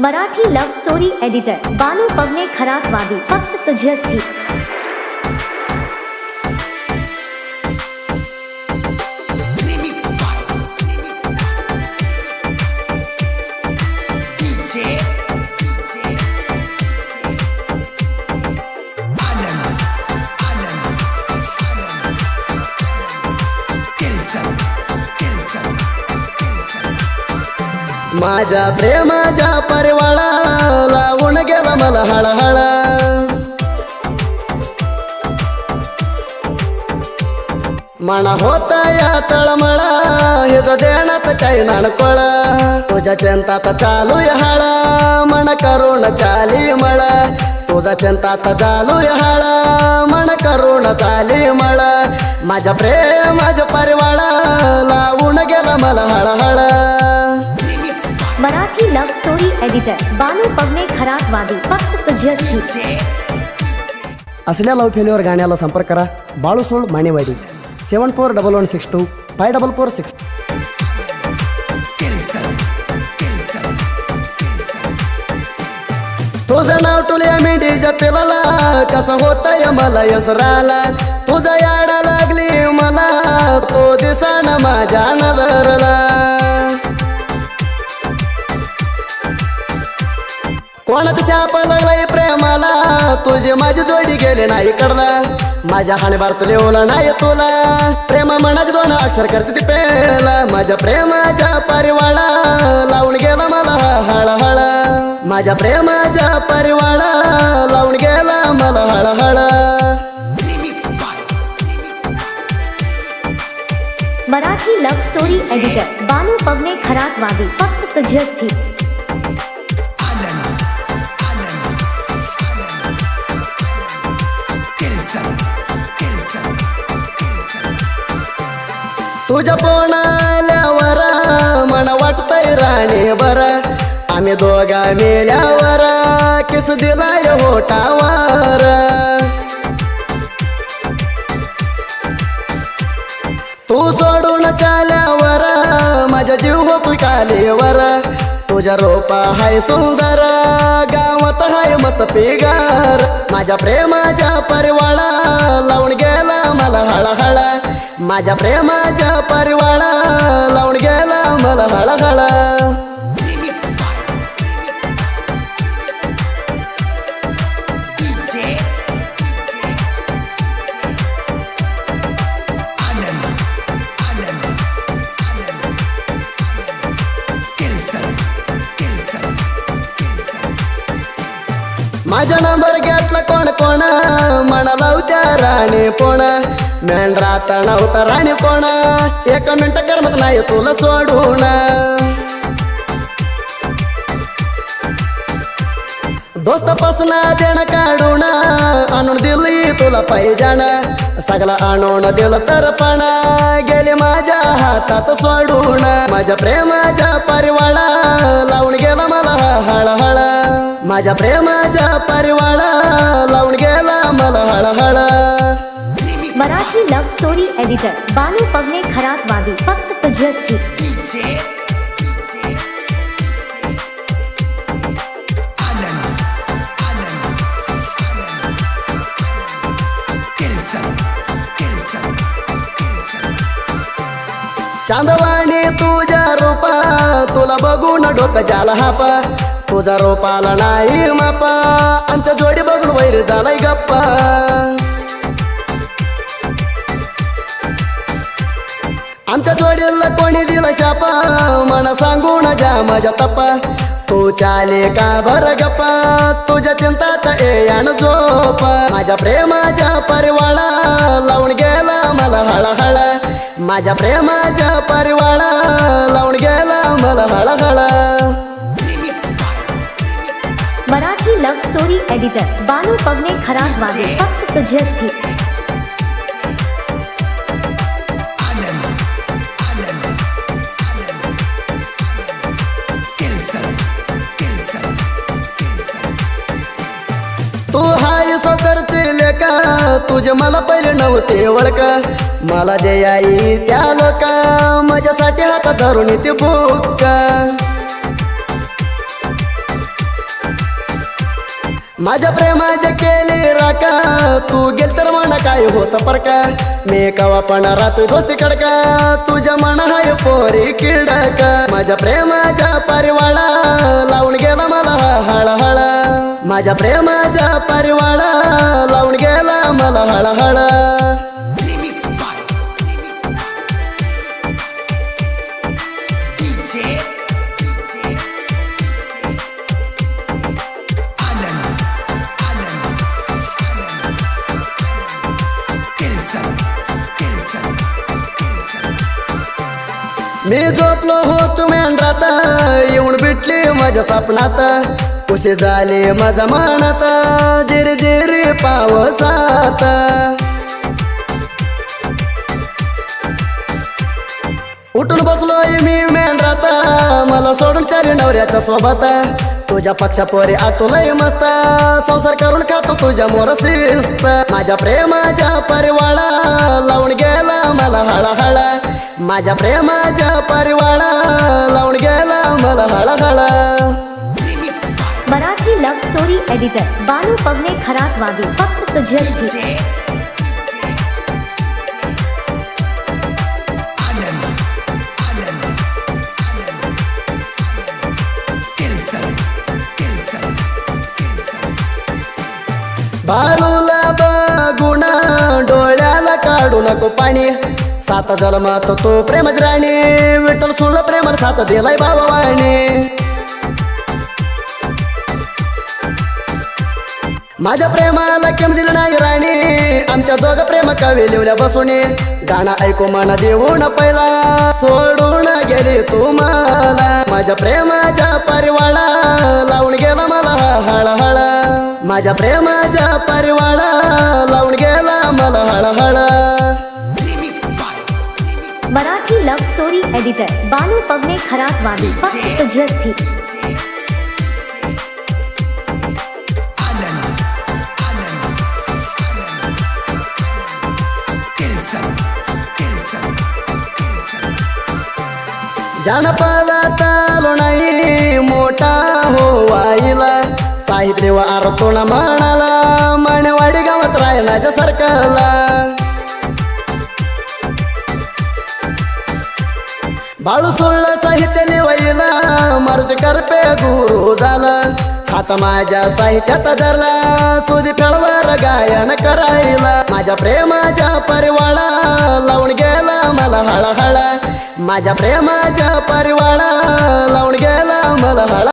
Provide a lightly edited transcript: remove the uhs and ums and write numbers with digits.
Marathi love story editor बानू पवने खरातवादी फक्त तुझ्यासाठी माझ्या प्रेमाच्या परिवाळा लावून गेला मला हळहळ मना होता या तळमळा हे देण्यात काही नाणकोळ तुझ्या चिंतात चालू हळ मन करून चाली मळ तुझ्या चिंतात चालू हळ मन करून चाली मळ माझ्या प्रेमाच्या परिवाळा लावून गेला मला हळहळ मराठी लव्ह स्टोरी एडिटर बानू पवने खरातवादी फक्त तुझ्यासाठी असल्या लव्ह फेल्युअर गाण्याला संपर्क करा बाळूसोळ मानेवाडी 741162 5446. तुझं नाव टुल्या मेंढीच्या पिलाला कसं होतंय मला यसराला तुझा याडा लागली मला तो दिसाना माझ्या नजरला कोणाचा शाप लागलाय प्रेमाला तुझी माझी जोडी गेले नाही कडला माझ्या हाणबार तुला नाही तुला प्रेम मनाचे दोन अक्षर करते पेला माझ्या प्रेमाच्या परिवाळा लावून गेला मला हळहळ माझ्या प्रेमाच्या परिवाळा लावून गेला मला हळहळ मराठी लव्ह स्टोरी एडिटर बानू पवने खरातवादी फक्त तुझ्यासाठी तुझ्या पोणाल्यावर मन वाटतय राणी बर आम्ही दोघा मेल्यावर किस दिलाय होटावर तू सोडून चाल्यावर माझा जीव होतो कालीवर तुझ्या रोपा हाय सुंदर गावात हाय मस्त पिगार माझ्या प्रेमाच्या परिवाळा लावून गेला मला हळहळ माझ्या प्रेमाच्या परिवाळा लावून गेला मला हळहळ माझा नंबर घेतला कोण कोण म्हणा लावत्या राणी कोण मेंढरात नव्हता राणी कोण एक मिनिट करमत नाही तुला सोडून दोस्त पासून देणं काढून आणून दिली तुला पाहिजान सगळा आणून दिलं तर पण गेले माझ्या हातात सोडून माझ्या प्रेमाच्या परिवाळा लावून गेला मला हळहळ माझ्या प्रेमाच्या परिवाळा लावून गेला मला हळहळ मराठी लव्ह स्टोरी एडिटर बानू पवने खरातवादी फक्त तुझ्यासाठी चांदवाणी तुझ्या रूपा तुला बघून डोकं जाला हापा तुझा रोपाला नाही मापा आमच्या जोडी बघून वैर झालाय गप्पा आमच्या जोडीला कोणी दिला शापा मना सांगून जा माझ्या तप्पा तू चाले का बर गप्पा तुझ्या चिंतात यान झोप माझ्या प्रेमाच्या परिवाळा लावून गेला मला हळहळ माझ्या प्रेमाच्या परिवाळा लावून गेला मला हळहळ मराठी लव्ह स्टोरी एडिटर बानू पवने खरातवादी फक्त तुझ्यासाठी तू हाय सौकरची लेका तुझे मला पहिले नव्हते ओळख मला जे आई त्या लोक माझ्यासाठी हातात धरून ती बुक्का माझ्या प्रेमाच्या केली राका तू गेल तर मन काय होत परका मी कवा पण राहतोय दोस्ती कडका तुझ्या मन हाय पोरी किडका माझ्या प्रेमाच्या परिवाळा लावून गेला मला हळहळ माझ्या प्रेमाच्या परिवाळा लावून गेला मला हळहळ मी झोपलो हो तुम्ही राता येऊन भेटली माझ्या स्वप्नात कुसे झाले माझ्या मनात जिरी जिरी पावसात उठून बसलोय मी मेंढरात मला सोडून चाली नवऱ्याच्या सोबत तुझ्या पक्षा पोरी आतुलय मस्त संसार करून खातो तुझ्या मोर शिस्त माझ्या प्रेमाच्या परिवाळा लावून गेला मला हळहळ माझ्या प्रेमाच्या परिवाळा लावून गेला मला हळहळ Marathi love story editor Balu पवने खरातवादी फक्त तुझ्यासाठी बाळूला बघुना डोळ्याला काढू नको पाणी सात जन्मात तो प्रेमच राणी विठ्ठल सुळ प्रेमाला साथ दिलाय बाबावाणी माझ्या प्रेमाला केम दिलं नाही राणी आमच्या दोघं प्रेम कवी लिवल्या बसून गाणं ऐकू मना देऊन पहिला सोडून गेली तुम्हाला माझ्या प्रेमाच्या परिवाळा लावून गेला मला हळहळ माझ्या प्रेमाच्या परिवाळा लावून गेला मला हळहळ Marathi love story editor Balu पवने खरातवादी फक्त तुझ्यासाठी जानपदात आलो नाही मोठा हो वाईला साहित्य व आरतोना म्हणाला मणवाडी गावात रायनाच्या सरकारला बाळू सुळ साहित्य लिवायला मारुती करपे गुरु झाला हात माझ्या साहित्यात धरला सुधी फेळवर गायन करायला माझ्या प्रेमाच्या परिवाळा लावून गेला मला हळहळ माझ्या प्रेमाच्या परिवाळा लावून गेला मला हळ